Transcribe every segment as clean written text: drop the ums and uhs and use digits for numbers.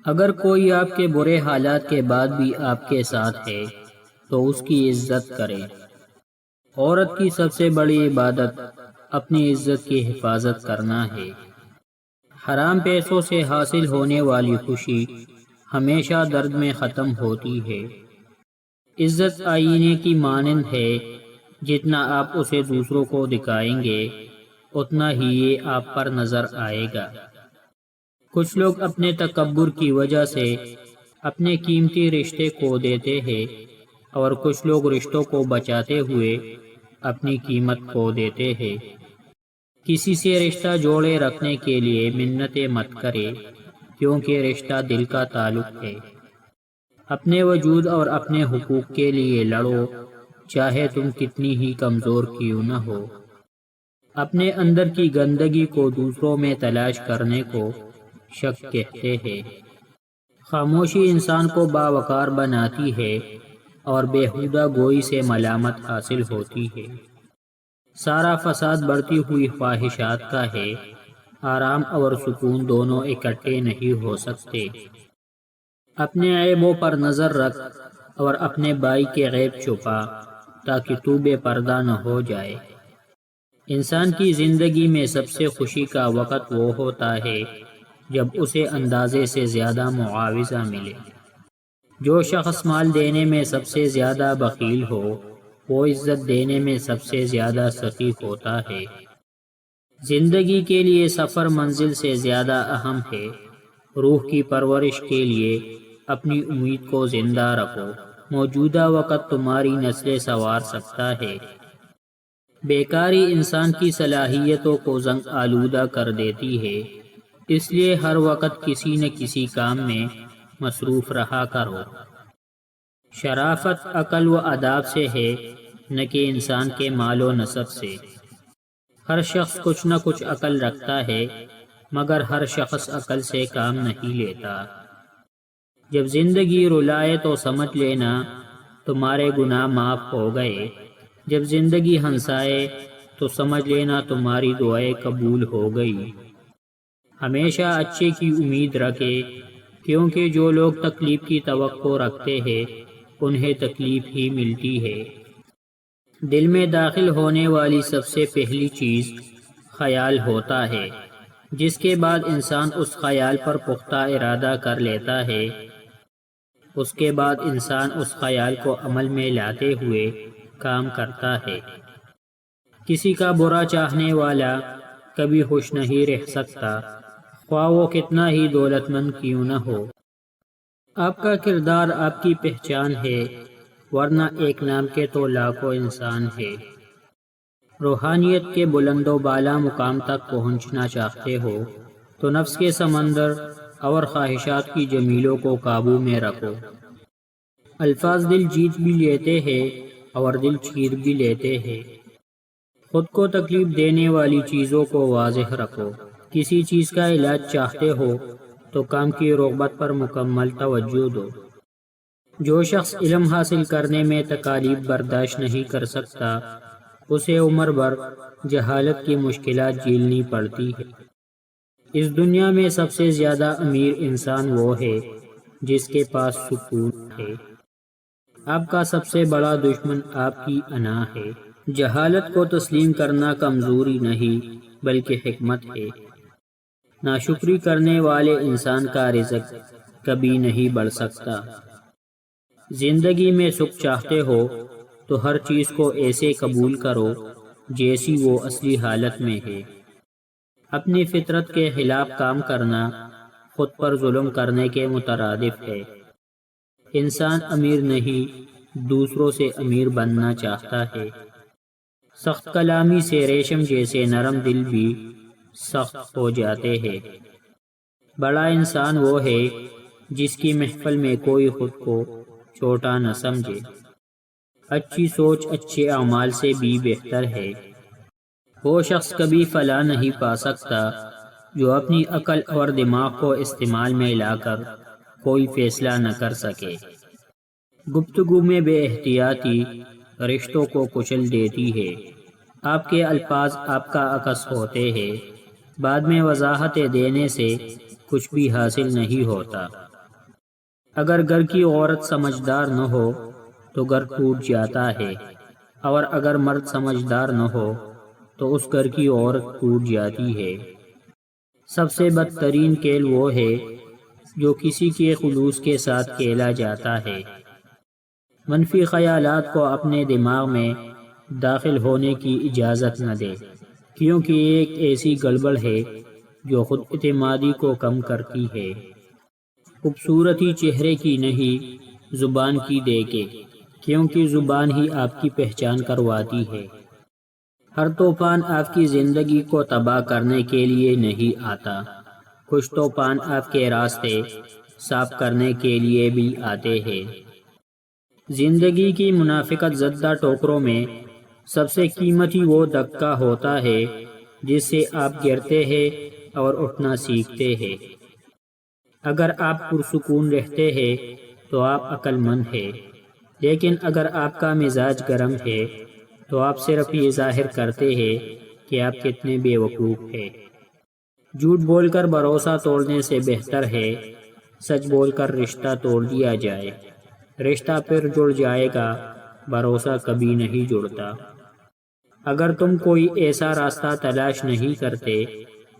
اگر کوئی آپ کے برے حالات کے بعد بھی آپ کے ساتھ ہے تو اس کی عزت کریں۔ عورت کی سب سے بڑی عبادت اپنی عزت کی حفاظت کرنا ہے۔ حرام پیسوں سے حاصل ہونے والی خوشی ہمیشہ درد میں ختم ہوتی ہے۔ عزت آئینے کی مانند ہے، جتنا آپ اسے دوسروں کو دکھائیں گے اتنا ہی یہ آپ پر نظر آئے گا۔ کچھ لوگ اپنے تکبر کی وجہ سے اپنے قیمتی رشتے کھو دیتے ہیں، اور کچھ لوگ رشتوں کو بچاتے ہوئے اپنی قیمت کھو دیتے ہیں۔ کسی سے رشتہ جوڑے رکھنے کے لیے منتیں مت کرے، کیونکہ رشتہ دل کا تعلق ہے۔ اپنے وجود اور اپنے حقوق کے لیے لڑو، چاہے تم کتنی ہی کمزور کیوں نہ ہو۔ اپنے اندر کی گندگی کو دوسروں میں تلاش کرنے کو شک کہتے ہیں۔ خاموشی انسان کو باوقار بناتی ہے اور بیہودہ گوئی سے ملامت حاصل ہوتی ہے۔ سارا فساد بڑھتی ہوئی خواہشات کا ہے۔ آرام اور سکون دونوں اکٹھے نہیں ہو سکتے۔ اپنے عیبوں پر نظر رکھ اور اپنے بھائی کے عیب چھپا، تاکہ تو بے پردہ نہ ہو جائے۔ انسان کی زندگی میں سب سے خوشی کا وقت وہ ہوتا ہے جب اسے اندازے سے زیادہ معاوضہ ملے۔ جو شخص مال دینے میں سب سے زیادہ بخیل ہو، وہ عزت دینے میں سب سے زیادہ سخی ہوتا ہے۔ زندگی کے لیے سفر منزل سے زیادہ اہم ہے۔ روح کی پرورش کے لیے اپنی امید کو زندہ رکھو۔ موجودہ وقت تمہاری نسلیں سنوار سکتا ہے۔ بیکاری انسان کی صلاحیتوں کو زنگ آلودہ کر دیتی ہے، اس لیے ہر وقت کسی نہ کسی کام میں مصروف رہا کرو۔ شرافت عقل و آداب سے ہے، نہ کہ انسان کے مال و نسب سے۔ ہر شخص کچھ نہ کچھ عقل رکھتا ہے، مگر ہر شخص عقل سے کام نہیں لیتا۔ جب زندگی رلائے تو سمجھ لینا تمہارے گناہ معاف ہو گئے، جب زندگی ہنسائے تو سمجھ لینا تمہاری دعائیں قبول ہو گئی۔ ہمیشہ اچھے کی امید رکھے، کیونکہ جو لوگ تکلیف کی توقع رکھتے ہیں انہیں تکلیف ہی ملتی ہے۔ دل میں داخل ہونے والی سب سے پہلی چیز خیال ہوتا ہے، جس کے بعد انسان اس خیال پر پختہ ارادہ کر لیتا ہے۔ اس کے بعد انسان اس خیال کو عمل میں لاتے ہوئے کام کرتا ہے۔ کسی کا برا چاہنے والا کبھی خوش نہیں رہ سکتا، خواہ وہ کتنا ہی دولت مند کیوں نہ ہو۔ آپ کا کردار آپ کی پہچان ہے، ورنہ ایک نام کے تو لاکھوں انسان ہے۔ روحانیت کے بلند و بالا مقام تک پہنچنا چاہتے ہو تو نفس کے سمندر اور خواہشات کی جمیلوں کو قابو میں رکھو۔ الفاظ دل جیت بھی لیتے ہیں اور دل چیر بھی لیتے ہیں۔ خود کو تکلیف دینے والی چیزوں کو واضح رکھو۔ کسی چیز کا علاج چاہتے ہو تو کام کی رغبت پر مکمل توجہ دو۔ جو شخص علم حاصل کرنے میں تکالیف برداشت نہیں کر سکتا، اسے عمر بھر جہالت کی مشکلات جھیلنی پڑتی ہے۔ اس دنیا میں سب سے زیادہ امیر انسان وہ ہے جس کے پاس سکون ہے۔ آپ کا سب سے بڑا دشمن آپ کی انا ہے۔ جہالت کو تسلیم کرنا کمزوری نہیں بلکہ حکمت ہے۔ ناشکری کرنے والے انسان کا رزق کبھی نہیں بڑھ سکتا۔ زندگی میں سکھ چاہتے ہو تو ہر چیز کو ایسے قبول کرو جیسی وہ اصلی حالت میں ہے۔ اپنی فطرت کے خلاف کام کرنا خود پر ظلم کرنے کے مترادف ہے۔ انسان امیر نہیں، دوسروں سے امیر بننا چاہتا ہے۔ سخت کلامی سے ریشم جیسے نرم دل بھی سخت ہو جاتے ہیں۔ بڑا انسان وہ ہے جس کی محفل میں کوئی خود کو چھوٹا نہ سمجھے۔ اچھی سوچ اچھے اعمال سے بھی بہتر ہے۔ وہ شخص کبھی فلاح نہیں پا سکتا جو اپنی عقل اور دماغ کو استعمال میں لا کر کوئی فیصلہ نہ کر سکے۔ گفتگو میں بے احتیاطی رشتوں کو کچل دیتی ہے۔ آپ کے الفاظ آپ کا عکس ہوتے ہیں۔ بعد میں وضاحتیں دینے سے کچھ بھی حاصل نہیں ہوتا۔ اگر گھر کی عورت سمجھدار نہ ہو تو گھر ٹوٹ جاتا ہے، اور اگر مرد سمجھدار نہ ہو تو اس گھر کی عورت ٹوٹ جاتی ہے۔ سب سے بدترین کھیل وہ ہے جو کسی کے خلوص کے ساتھ کھیلا جاتا ہے۔ منفی خیالات کو اپنے دماغ میں داخل ہونے کی اجازت نہ دے، کیونکہ یہ ایک ایسی گڑبڑ ہے جو خود اعتمادی کو کم کرتی ہے۔ خوبصورتی چہرے کی نہیں، زبان کی دیکھے، کیونکہ زبان ہی آپ کی پہچان کرواتی ہے۔ ہر طوفان آپ کی زندگی کو تباہ کرنے کے لیے نہیں آتا، کچھ طوفان آپ کے راستے صاف کرنے کے لیے بھی آتے ہیں۔ زندگی کی منافقت زدہ ٹوکروں میں سب سے قیمتی وہ دھکا ہوتا ہے جس سے آپ گرتے ہیں اور اٹھنا سیکھتے ہیں۔ اگر آپ پرسکون رہتے ہیں تو آپ عقل مند ہیں، لیکن اگر آپ کا مزاج گرم ہے تو آپ صرف یہ ظاہر کرتے ہیں کہ آپ کتنے بے وقوف ہیں۔ جھوٹ بول کر بھروسہ توڑنے سے بہتر ہے سچ بول کر رشتہ توڑ دیا جائے۔ رشتہ پھر جڑ جائے گا، بھروسہ کبھی نہیں جڑتا۔ اگر تم کوئی ایسا راستہ تلاش نہیں کرتے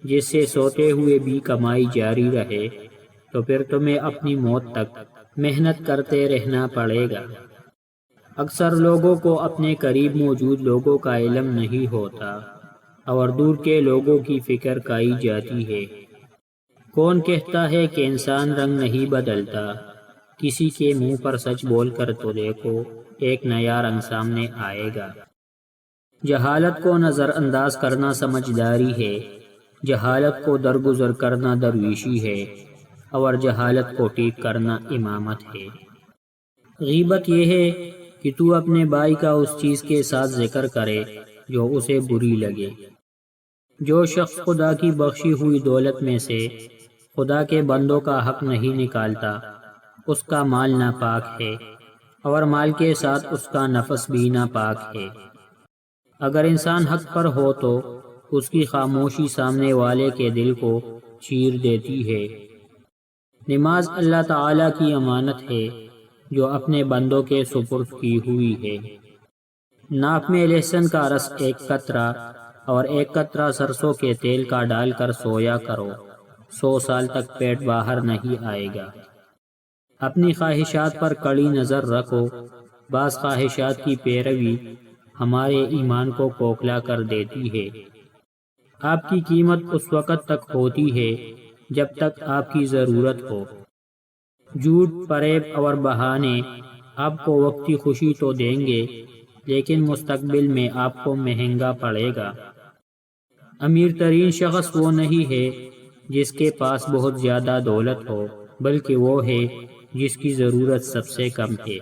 جس سے سوتے ہوئے بھی کمائی جاری رہے تو پھر تمہیں اپنی موت تک محنت کرتے رہنا پڑے گا۔ اکثر لوگوں کو اپنے قریب موجود لوگوں کا علم نہیں ہوتا اور دور کے لوگوں کی فکر کائی جاتی ہے۔ کون کہتا ہے کہ انسان رنگ نہیں بدلتا؟ کسی کے منہ پر سچ بول کر تو دیکھو، ایک نیا رنگ سامنے آئے گا۔ جہالت کو نظر انداز کرنا سمجھداری ہے، جہالت کو درگزر کرنا درویشی ہے، اور جہالت کو ٹھیک کرنا امامت ہے۔ غیبت یہ ہے کہ تو اپنے بھائی کا اس چیز کے ساتھ ذکر کرے جو اسے بری لگے۔ جو شخص خدا کی بخشی ہوئی دولت میں سے خدا کے بندوں کا حق نہیں نکالتا، اس کا مال ناپاک ہے، اور مال کے ساتھ اس کا نفس بھی ناپاک ہے۔ اگر انسان حق پر ہو تو اس کی خاموشی سامنے والے کے دل کو چیر دیتی ہے۔ نماز اللہ تعالیٰ کی امانت ہے جو اپنے بندوں کے سپرد کی ہوئی ہے۔ ناک میں لہسن کا رس ایک قطرہ اور ایک قطرہ سرسوں کے تیل کا ڈال کر سویا کرو، 100 سال تک پیٹ باہر نہیں آئے گا۔ اپنی خواہشات پر کڑی نظر رکھو، بعض خواہشات کی پیروی ہمارے ایمان کو کھوکھلا کر دیتی ہے۔ آپ کی قیمت اس وقت تک ہوتی ہے جب تک آپ کی ضرورت ہو۔ جھوٹ، فریب اور بہانے آپ کو وقتی خوشی تو دیں گے، لیکن مستقبل میں آپ کو مہنگا پڑے گا۔ امیر ترین شخص وہ نہیں ہے جس کے پاس بہت زیادہ دولت ہو، بلکہ وہ ہے جس کی ضرورت سب سے کم ہے۔